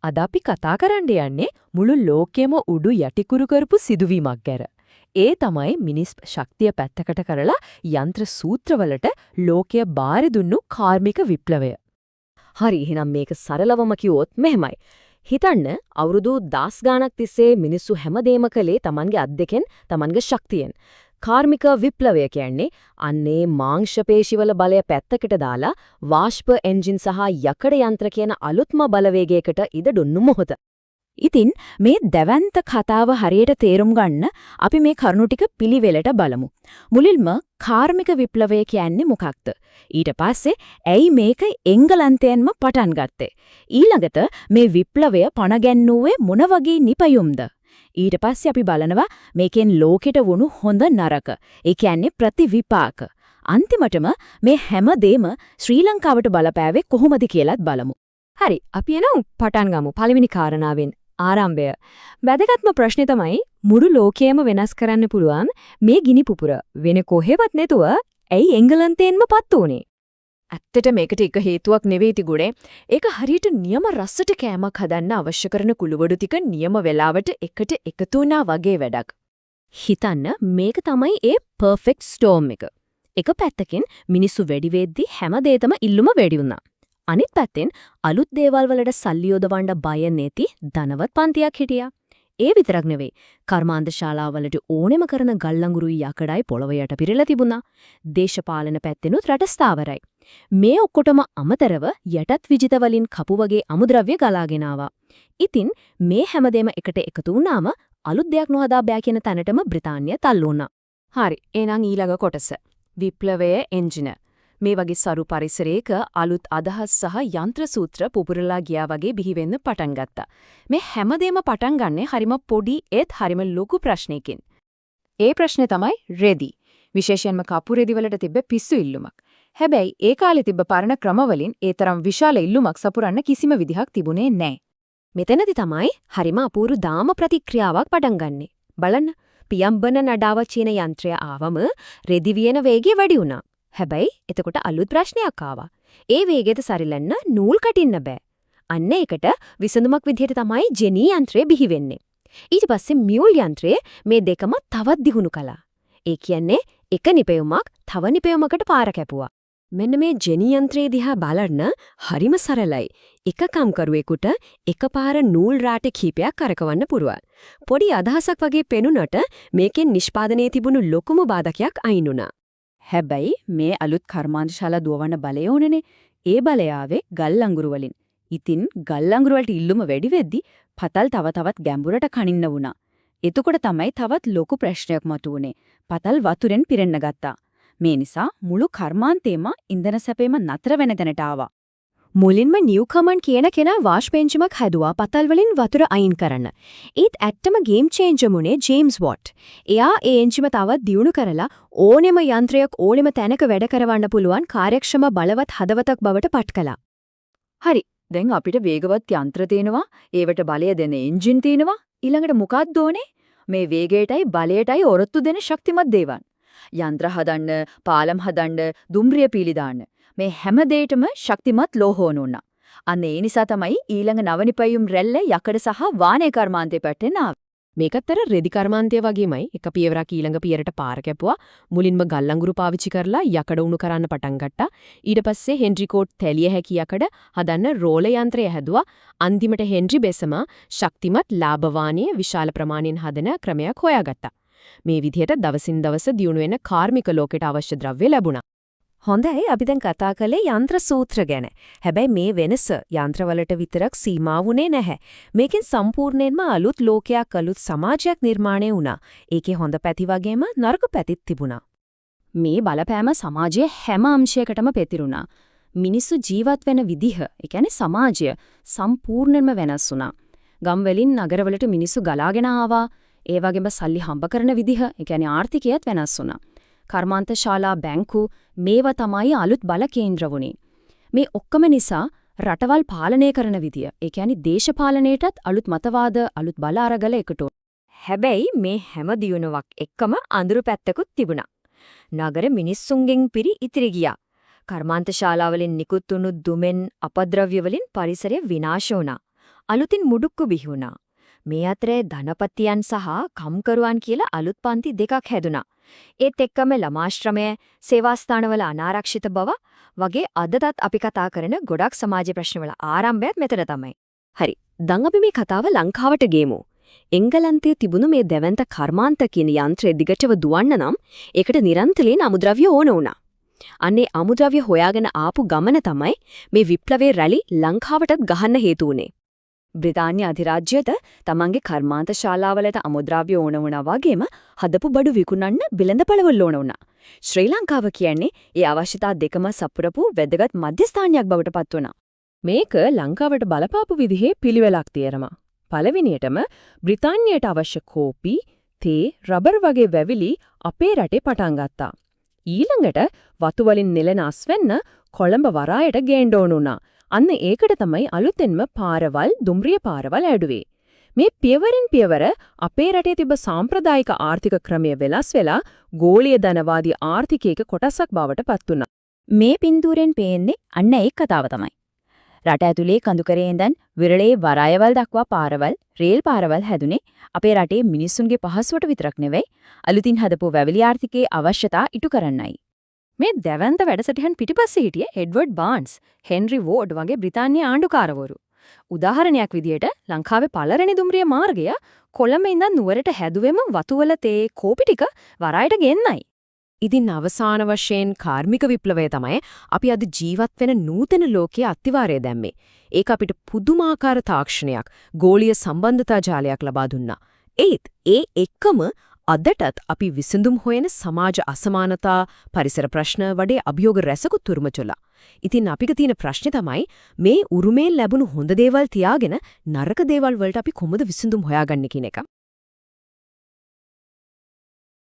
අද අපි කතා කරන්න යන්නේ මුළු ලෝකෙම උඩු යටිකුරු කරපු සිදුවීමක් ගැන. ඒ තමයි මිනිස් ශක්තිය පැත්තකට කරලා යන්ත්‍ර සූත්‍රවලට ලෝකය බාර දුන්නු කාර්මික විප්ලවය. හරි එහෙනම් මේක සරලවම කිව්වොත් මෙහෙමයි. හිතන්න අවුරුදු 10 ගාණක් තිස්සේ මිනිස්සු හැමදේම කළේ Tamanගේ අත් දෙකෙන් Tamanගේ ශක්තියෙන්. කාර්මික විප්ලවය කියන්නේ අන්නේ මාංශ පේශිවල බලය පැත්තකට දාලා වාෂ්ප එන්ජින් සහ යකඩ යන්ත්‍ර කියන අලුත්ම බලවේගයකට ඉඩ දුන්නු මොහොත. ඉතින් මේ දැවැන්ත කතාව හරියට තේරුම් ගන්න අපි මේ කරුණු ටික පිළිවෙලට බලමු. මුලින්ම කාර්මික විප්ලවය කියන්නේ මොකක්ද? ඊට පස්සේ ඇයි මේක එංගලන්තයෙන්ම පටන් ගත්තේ? ඊළඟට මේ විප්ලවය පණ ගැන්වුවේ මොන වගේ නිපයුම්ද? ඊට පස්සේ අපි බලනවා මේකෙන් ලෝකෙට වුණු හොඳ නරක. ඒ කියන්නේ ප්‍රතිවිපාක. අන්තිමටම මේ හැමදේම ශ්‍රී ලංකාවට බලපෑවේ කොහොමද කියලාත් බලමු. හරි අපි එනවා පටන් ගමු පළවෙනි කාරණාවෙන්. ආරම්භය. වැදගත්ම ප්‍රශ්නේ තමයි මුළු ලෝකයම වෙනස් කරන්න පුළුවන් මේ ගිනි පුපුර වෙන කොහෙවත් නැතුව ඇයි එංගලන්තයෙන්ම පත් වුනේ? ඇත්තට මේකට එක හේතුවක් නෙවෙයි තිගුණේ. ඒක හරියට නියම රසට කෑමක් හදන්න අවශ්‍ය කරන කුළුබඩු ටික නියම වෙලාවට එකට එකතු වුණා වගේ වැඩක්. හිතන්න මේක තමයි ඒ perfect storm එක. එක පැත්තකින් මිනිස්සු වැඩි වෙද්දි හැමදේටම ඉල්ලුම වැඩි වුණා. අනිත් පැත්තෙන් අලුත් දේවල් වලට සල්ලි යොදවන්න බය නැති ධනවත් පන්තියක් හිටියා. ඒ විතරක් නෙවෙයි කර්මාන්ත ශාලාවලට ඕනෙම කරන ගල්ලඟුරුයි යකඩයි පොළව යට පිරලා තිබුණා. දේශපාලන පැත්තෙනුත් රට ස්ථාවරයි. මේ ඔක්කොටම අමතරව යටත් විජිත වලින් කපු වගේ අමුද්‍රව්‍ය ගලාගෙන ආවා. ඉතින් මේ හැමදේම එකට එකතු වුණාම අලුත් දෙයක් නොහදා බෑ කියන තැනටම බ්‍රිතාන්‍ය තල්ලු වුණා. හරි එහෙනම් ඊළඟ කොටස. විප්ලවයේ එන්ජින. මේ වගේ සරු පරිසරයක අලුත් අදහස් සහ යන්ත්‍ර සූත්‍ර පුපුරලා ගියා වගේ බිහි වෙන්න පටන් ගත්තා. මේ හැමදේම පටන් ගන්නේ හරිම පොඩි ඒත් හරිම ලොකු ප්‍රශ්නයකින්. ඒ ප්‍රශ්නේ තමයි රෙදි. විශේෂයෙන්ම කපු රෙදි වලට තිබ්බ පිස්සු ඉල්ලුමක්. හැබැයි ඒ කාලේ තිබ්බ පරණ ක්‍රමවලින් ඒ තරම් විශාල ඉල්ලුමක් සපුරන්න කිසිම විදිහක් තිබුණේ නැහැ. මෙතනදි තමයි හරිම අපූර්ව දාම ප්‍රතික්‍රියාවක් පටන් ගන්නෙ. බලන්න පියම්බන නඩාව චීන යන්ත්‍රය ආවම රෙදි වියන වේගය වැඩි වුණා. හැබැයි එතකොට අලුත් ප්‍රශ්නයක් ආවා. ඒ වේගයට සරිලන්න නූල් කටින්න බෑ. අන්න ඒකට විසඳුමක් විදිහට තමයි ජෙනී යන්ත්‍රය බිහි වෙන්නේ. ඊට පස්සේ මියුල් යන්ත්‍රය මේ දෙකම තවත් දියුණු කළා. ඒ කියන්නේ එක නිපැයුමක් තව නිපැයුමකට පාර කැපුවා. මෙන්න මේ ජෙනී යන්ත්‍රයේ දිහා බලන්න හරිම සරලයි. එක කම්කරුවෙකුට එකපාර නූල් රාටි කීපයක් කරකවන්න පුරුවන්. පොඩි අදහසක් වගේ පෙනුනට මේකෙන් නිෂ්පාදනයේ තිබුණු ලොකුම බාධකයක් අයින් වුණා. හැබැයි මේ අලුත් කර්මාන්තශාලා දුවවන බලය ඕනනේ. ඒ බලය ආවේ ගල් අඟුරු වලින්. ඉතින් ගල් අඟුරු වලට ඉල්ලුම වැඩි වෙද්දි පතල් තව තවත් ගැඹුරට කනින්න වුණා. එතකොට තමයි තවත් ලොකු ප්‍රශ්නයක් මතුවුනේ. පතල් වතුරෙන් පිරෙන්න ගත්තා. මේ නිසා මුළු කර්මාන්තේම ඉන්ධන සැපේම නතර වෙන තැනට ආවා. මුලින්ම නිව්කමන් කියන කෙනා වාෂ් පෙන්චිමක් හැදුවා පතල් වලින් වතුර අයින් කරන්න. ඒත් ඇත්තම ගේම් චේන්ජර් මුනේ ජේම්ස් වොට්. එයා ඒ එන්ජිම තවත් දියුණු කරලා ඕනෙම යන්ත්‍රයක් ඕනෙම තැනක වැඩ කරවන්න පුළුවන් කාර්යක්ෂම බලවත් හදවතක් බවට පත් කළා. හරි. දැන් අපිට වේගවත් යන්ත්‍ර තියෙනවා, ඒවට බලය දෙන එන්ජින් තියෙනවා. ඊළඟට මොකක්ද ඕනේ? මේ වේගයටයි බලයටයි ඔරොත්තු දෙන ශක්තිමත් දේවල්. යන්ත්‍ර හදන්න, පාලම් හදන්න, දුම්රිය පීලි දාන්න. මේ හැම දෙයකම ශක්තිමත් ලෝහ ඕන. අන්න ඒ නිසා තමයි ඊළඟ නවනිපැයුම් රැල්ල යකඩ සහ වාණේ කර්මාන්තේ පැත්තෙන් ආවේ. මේකතර රෙදි කර්මාන්තය වගේමයි එක පියවරක් ඊළඟ පියවරට පාර කැපුවා. මුලින්ම ගල් අඟුරු පාවිච්චි කරලා යකඩ උණු කරන්න පටන් ගත්තා. ඊට පස්සේ හෙන්රි කෝට් තැලිය හැකි යකඩ හදන්න රෝල යන්ත්‍රය හැදුවා. අන්තිමට හෙන්රි බෙසම ශක්තිමත් ලාභවාණීය විශාල ප්‍රමාණයෙන් හදන ක්‍රමයක් හොයාගත්තා. මේ විදිහට දවසින් දවස දියුණු වෙන කාර්මික ලෝකයට අවශ්‍ය ද්‍රව්‍ය ලැබුණා. හොඳයි අපි දැන් කතා කළේ යන්ත්‍ර සූත්‍ර ගැන. හැබැයි මේ වෙනස යන්ත්‍රවලට විතරක් සීමා වුණේ නැහැ. මේකෙන් සම්පූර්ණයෙන්ම අලුත් ලෝකයක් අලුත් සමාජයක් නිර්මාණය වුණා. ඒකේ හොඳ පැති වගේම නරක පැතිත් තිබුණා. මේ බලපෑම සමාජයේ හැම අංශයකටම පෙතිරුණා. මිනිස්සු ජීවත් වෙන විදිහ, ඒ කියන්නේ සමාජය සම්පූර්ණයෙන්ම වෙනස් වුණා. ගම් වලින් නගරවලට මිනිස්සු ගලාගෙන ආවා. ඒ වගේම සල්ලි හම්බ කරන විදිහ, ඒ කියන්නේ ආර්ථිකයත් වෙනස් වුණා. කර්මාන්ත ශාලා බැංකු මේවා තමයි අලුත් බල කේන්ද්‍ර වුණේ. මේ ඔක්කොම නිසා රටවල් පාලනය කරන විදිය, ඒ කියන්නේ දේශපාලනයටත් අලුත් මතවාද අලුත් බල අරගල එකතු. හැබැයි මේ හැම දියුණුවක් එක්කම අඳුරු පැත්තකුත් තිබුණා. නගර මිනිස්සුන්ගෙන් පිරි ඉතිරි ගියා. කර්මාන්ත ශාලාවලින් නිකුත් වුණු දුමෙන් අපද්‍රව්‍ය වලින් පරිසරය විනාශ වුණා. අලුතින් මුඩුක්කු බිහි වුණා. මේ අතරේ ධනපතියන් සහ කම්කරුවන් කියලා අලුත් පන්ති දෙකක් හැදුනා. ඒත් එක්කම ළමාශ්‍රමය, සේවාස්ථානවල අනාරක්ෂිත බව වගේ අදටත් අපි කතා කරන ගොඩක් සමාජ ප්‍රශ්නවල ආරම්භයත් මෙතන තමයි. හරි. දැන් අපි මේ කතාව ලංකාවට ගේමු. එංගලන්තයේ තිබුණු මේ දැවැන්ත කර්මාන්ත කියන යන්ත්‍රය දිගටම දුවන්න නම් ඒකට නිරන්තරයෙන් අමුද්‍රව්‍ය ඕන වුණා. අන්නේ අමුද්‍රව්‍ය හොයාගෙන ආපු ගමන තමයි මේ විප්ලවයේ රැලි ලංකාවටත් ගහන්න හේතු වුනේ. බ්‍රිතාන්‍ය අධිරාජ්‍යයට තමන්ගේ කර්මාන්ත ශාලාවලට අමුද්‍රව්‍ය ඕන වුණා වගේම හදපු බඩු විකුණන්න බිලඳපළවල් ඕන වුණා. ශ්‍රී ලංකාව කියන්නේ ඒ අවශ්‍යතා දෙකම සපුරපු වැදගත් මධ්‍යස්ථානයක් බවට පත් වුණා. මේක ලංකාවට බලපාපු විදිහේ පිළිවෙලක් තියෙනවා. පළවෙනියටම බ්‍රිතාන්‍යයට අවශ්‍ය කෝපි, තේ, රබර් වගේ වැවිලි අපේ රටේ පටන් ගත්තා. ඊළඟට වතු වලින් නෙලන අස්වැන්න කොළඹ වරායට ගේන්න ඕන වුණා. අන්න ඒකට තමයි අලුතෙන්ම පාරවල්, දුම්රිය පාරවල් ඇඩුවේ. මේ පියවරින් පියවර අපේ රටේ තිබ්බ සාම්ප්‍රදායික ආර්ථික ක්‍රමය වෙනස් වෙලා ගෝලීය ධනවාදී ආර්ථිකයක කොටසක් බවට පත් වුණා. මේ පින්තූරෙන් පේන්නේ අන්න ඒ කතාව තමයි. රට ඇතුලේ කඳුකරේ ඉඳන් විරලේ වරායවල් දක්වා පාරවල්, රේල් පාරවල් හැදුනේ අපේ රටේ මිනිස්සුන්ගේ පහසුවට විතරක් නෙවෙයි, අලුතින් හදපු වැවිලි ආර්ථිකයේ අවශ්‍යතා ඉටු කරන්නයි. මේ දැවැන්ත වැඩසටහන් පිටිපස්සේ හිටියේ එඩ්වර්ඩ් බාන්ස්, හෙන්රි වෝඩ් වගේ බ්‍රිතාන්‍ය ආණ්ඩුකාරවරු. උදාහරණයක් විදියට ලංකාවේ පළරණි දුම්රිය මාර්ගය කොළඹ ඉඳන් නුවරට හැදුවෙම වතුවල තේ කෝපි ටික වරායට ගෙන්නයි. ඉතින් අවසාන වශයෙන් කාර්මික විප්ලවය තමයි අපි අද ජීවත් වෙන නූතන ලෝකයේ අත්විවරය දැම්මේ. ඒක අපිට පුදුමාකාර තාක්ෂණයක්, ගෝලීය සම්බන්ධතා ජාලයක් ලබා දුන්නා. ඒත් ඒ එක්කම අදටත් අපි විසඳුම් හොයන සමාජ අසමානතා, පරිසර ප්‍රශ්න වගේ අභියෝග රැසකුත් තුරුමචොලා. ඉතින් අපිට තියෙන ප්‍රශ්නේ තමයි මේ උරුමයෙන් ලැබුණු හොඳ දේවල් තියාගෙන නරක දේවල් වලට අපි කොහොමද විසඳුම් හොයාගන්නේ කියන එක.